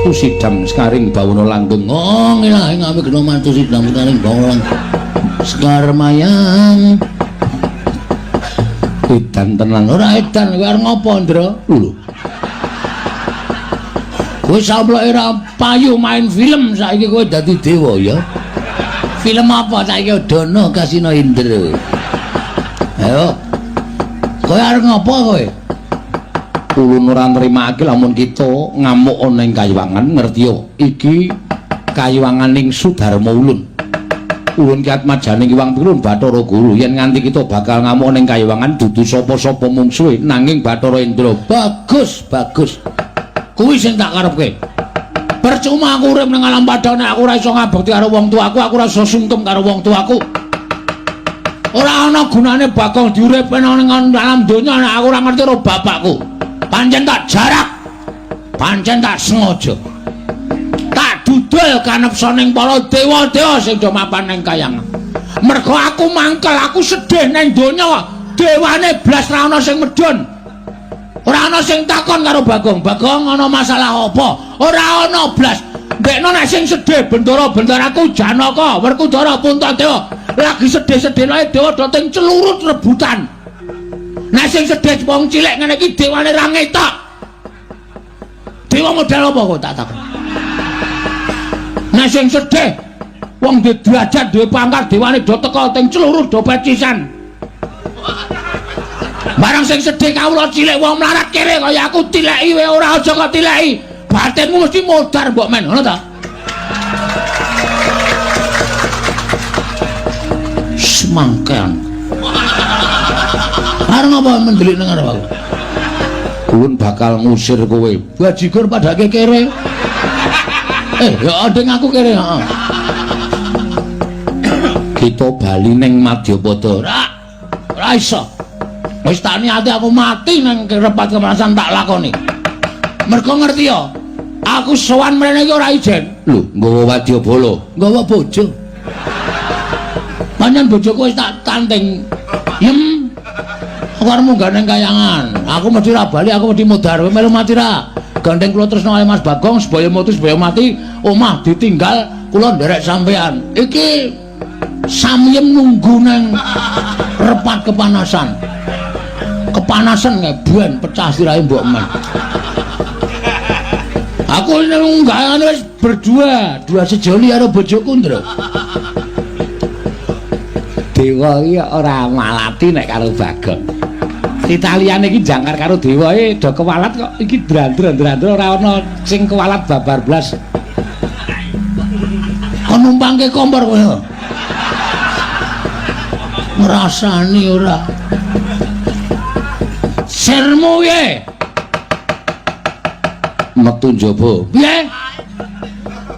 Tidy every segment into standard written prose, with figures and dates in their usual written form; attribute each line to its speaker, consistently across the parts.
Speaker 1: mantu sidam sekaring bawana langgeng. Oh ilahe ngami kena mantu sidam sekaring bawana langgeng. Sekar mayang. Edan tenan ora edan kowe arep ngopo, Ndra? Lho. Kowe samploke ra payu main film saiki kowe dadi dewa ya. Film apa saiki Dono Kasino Indra. Ayo. Kowe arep ngopo kowe? Ulun ora nrimake lamun kita ngamuk ana ing Kayuwangan, ngerti yo. Iki Kayuwanganing Sudarma Ulun. Ulun ki atmajane Iwang Pirun Bathara Guru yen nganti kita bakal ngamuk ning Kayuwangan dudu sapa-sapa mungsuhe nanging Bathara Indra. Bagus, bagus. Kuwi sing tak karepke. Percuma aku urip ning alam padha nek aku ora iso ngabekti karo wong tuaku, aku ora iso sungkem karo wong tuaku. Ora ana gunane bakal diuripke ning alam donya nek aku ora ngerti karo bapakku. Pancen tak jarak. Pancen tak sengaja. Tak dudul kanepsa ning para dewa-dewa sing do mapan ning Kayang. Mergo aku mangkel, aku sedih ning donya. Dewane blas ra ana sing medhun. Ora ana sing takon karo Bagong. Bagong ana masalah apa? Ora ana blas. Ndekno nek sing sedih bendara-bendaraku Janaka, Werkudara, Puntadewa. Lagi sedih-sedih ae dewa do teng celurut rebutan. Nek sing sedih wong cilik ngene iki dewane ra ngetok. Dewa model apa kok tak takon? Nek sing sedih wong duwe derajat, duwe pangkat dewane do teka teng celurut do pecisan. Barang sing sedih kawula cilik wong mlarat kere kaya aku tileki wae ora aja kok tileki. Batinmu mesti modar mbok men, ngono ta? Semangkan. Arep ngapa mendelik nang arep aku? Kulun bakal ngusir kowe. Bajigur padake kere. Ya adeng aku kere, heeh. Kita bali ning Madyapada. Ora iso. Wis tak niati aku mati nang repat kemanasan tak lakoni. Mergo ngerti ya, aku sowan mrene iki ora ijen. Lho, nggawa wadyabala, nggawa bojo. Panjen bojoku wis tak tanting. Yem. Aku arep munggah ning Kayangan. Aku mesti ra bali, aku mesti mudhar. Kowe melu mati ra? Gandeng kula tresno kali Mas Bagong, sebaya mutus, sebaya mati, omah ditinggal, kula nderek sampean. Iki samyem nunggu nang repat kepanasan. Kepanasan ngebuen pecah sirahe mbok men. Aku nunggahan wis berdua, dua sejoli karo bojoku, Ndra. Dewa iki ora malati nek karo Bagong. Italiane iki jangkar karo dewa e do kewalat kok iki drandra-drandra ora ana sing kewalat babar blas. Kon numpangke kompor kowe. Ngrasani ora. Sermu ye. Metu njaba. Piye?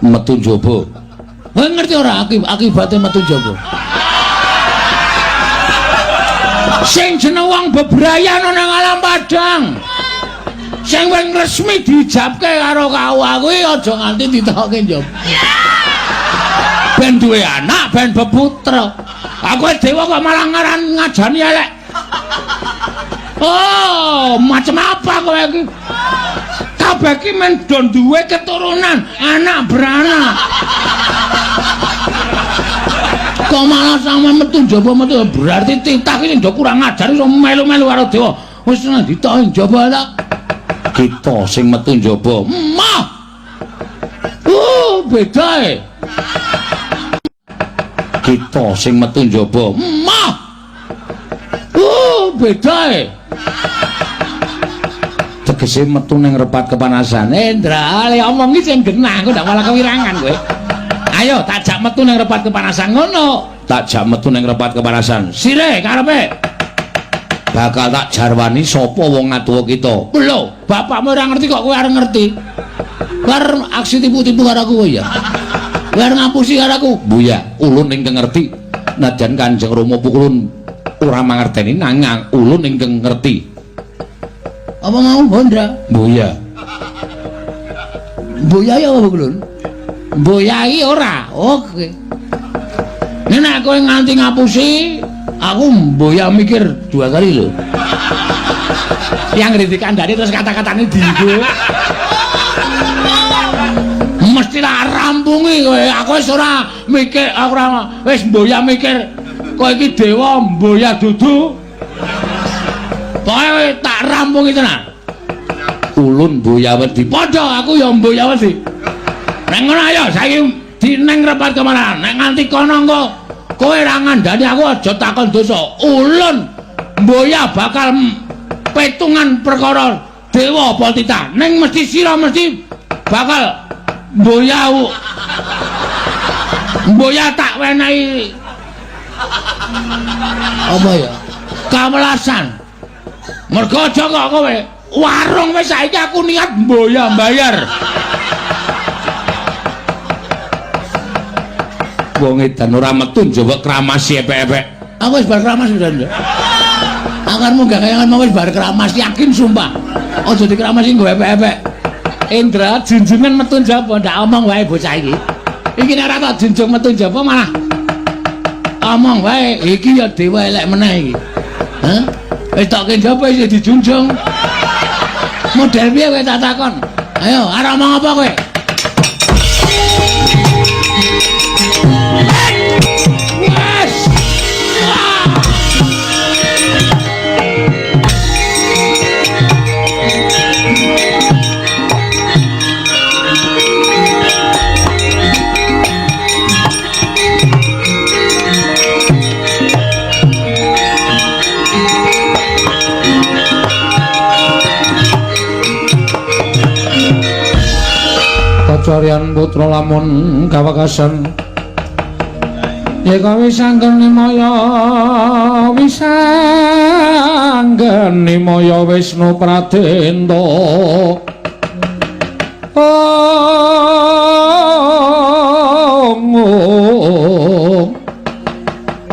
Speaker 1: Metu njaba. Kowe ngerti ora akibate metu njaba? Sing jeneng wong bebrayan nang alam padang. Sing wing resmi dijabke karo kawah kuwi aja nganti ditokke njaba. Ben duwe anak, ben beputra. Aku dewa kok malah ngaran ngajani elek. Oh, macam apa kowe iki? Kabeh iki men do duwe keturunan, anak beranak. Kok malah sampe metu njaba metu berarti titah iki ndok kurang ajar iso melu-melu karo dewa. Wis nang ditoke njaba ta. Kita sing metu njaba. Mah. Beda e. Kita sing metu njaba. Mah. Beda e. Tegese metu ning repat kepanasan. Ndra, le omong iki sing genah, kok ndak malah kewirangan kowe. Ayo tak jak metu ning repat kepanasan ngono. Tak jak metu ning repat kepanasan. Sire karepe. Bakal tak jarwani sapa wong atuwa kita. Lho, bapakmu ora ngerti kok kowe arep ngerti. Bar aksi tipu-tipu karo aku ya. Bar ngapusi karo aku. Buya, ulun ingkang ngerti. Nadyan Kanjeng Rama pukulun ora mangerteni nanging ulun ingkang ngerti. Apa mau Bondra? Buya. Buya ya apa ulun? Boyai ora. Oke. Nek kowe nganti ngapusi, aku mboya mikir dua kali lho. Yang ngritik kandhane terus kata-katane dienggo. mesti tak rampungi kowe. Aku wis ora mikir, ora wis mboya mikir kowe iki dewa mboya dudu. Pokoke tak rampungi tenan. Ulun Boyawedi. Padha aku ya Boyawedi. Nek ngono ayo saiki dineng repat kemana. Nek nganti kono engko kowe ra ngandani aku aja takon dosa. Ulun Boya bakal petungan perkara dewa apa titah. Ning mesti sira mesti bakal Boya tak wenehi apa ya? Kamelasan. Mergo aja kok kowe warung wis saiki aku niat Boya bayar. Wong edan ora metu njawab keramas epek-epek. Aku wis bar keramas wis. Akarmu gak kayangan mau wis bar keramas yakin sumpah. Aja dikeramasi nggo epek-epek. Indra junjungan metu njaba ndak omong wae bocah iki. Iki nek ora tak junjung metu njaba malah omong wae iki ya dewa elek meneh iki. Hah? Wis tak njaba iki dijunjung. Model piye kowe tak takon? Ayo, arep omong apa kowe? Wes. Carian putra lamun kawekasan yeka wisanggeni maya Wisnu Pradenta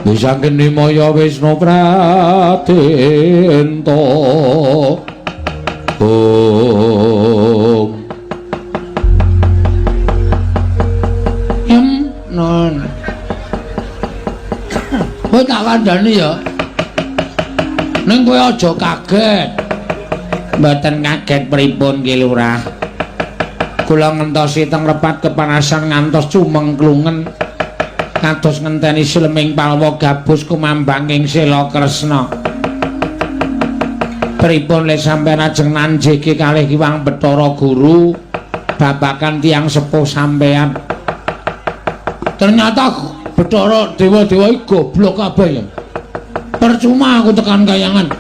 Speaker 1: wisanggeni maya Wisnu Pradenta non. Kowe tak kandhani ya. Ning kowe aja kaget. Mboten kaget pripun Ki Lurah. Kula ngentosi teng repat kepanasan ngantos cumengklungen. Kados ngenteni Sleming Palwa gabus kumambanging Sela Kresna. Pripun le sampeyan ajeng nanjiki kalih Kiwang Bathara Guru babakan tiyang sepuh sampeyan. Ternyata Bathara dewa-dewa iki goblok kabeh ya. Percuma aku tekan kayangan.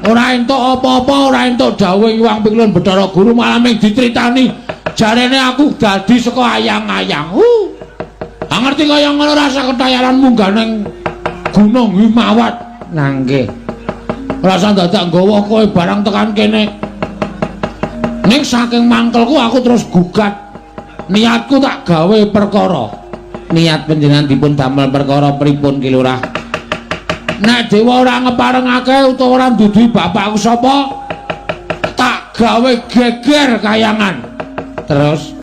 Speaker 1: Ora entuk apa-apa, ora entuk dawuh Hyang Pikulun Bathara Guru malah ming ditritani jarene aku dadi saka ayang-ayang. Ngerti kaya ngono rasa ketayaran munggah ning Gunung Himawat. Nggih. Rasa dadak nggawa kowe barang tekan kene. Ning saking mangkelku aku terus gugat. Niatku tak gawe perkara. Niat panjenengan dipun damel perkara pripun Ki Lurah? Nek dewa ora ngeparengake utawa ora duduhi bapakku sapa? Tak gawe geger kayangan. Terus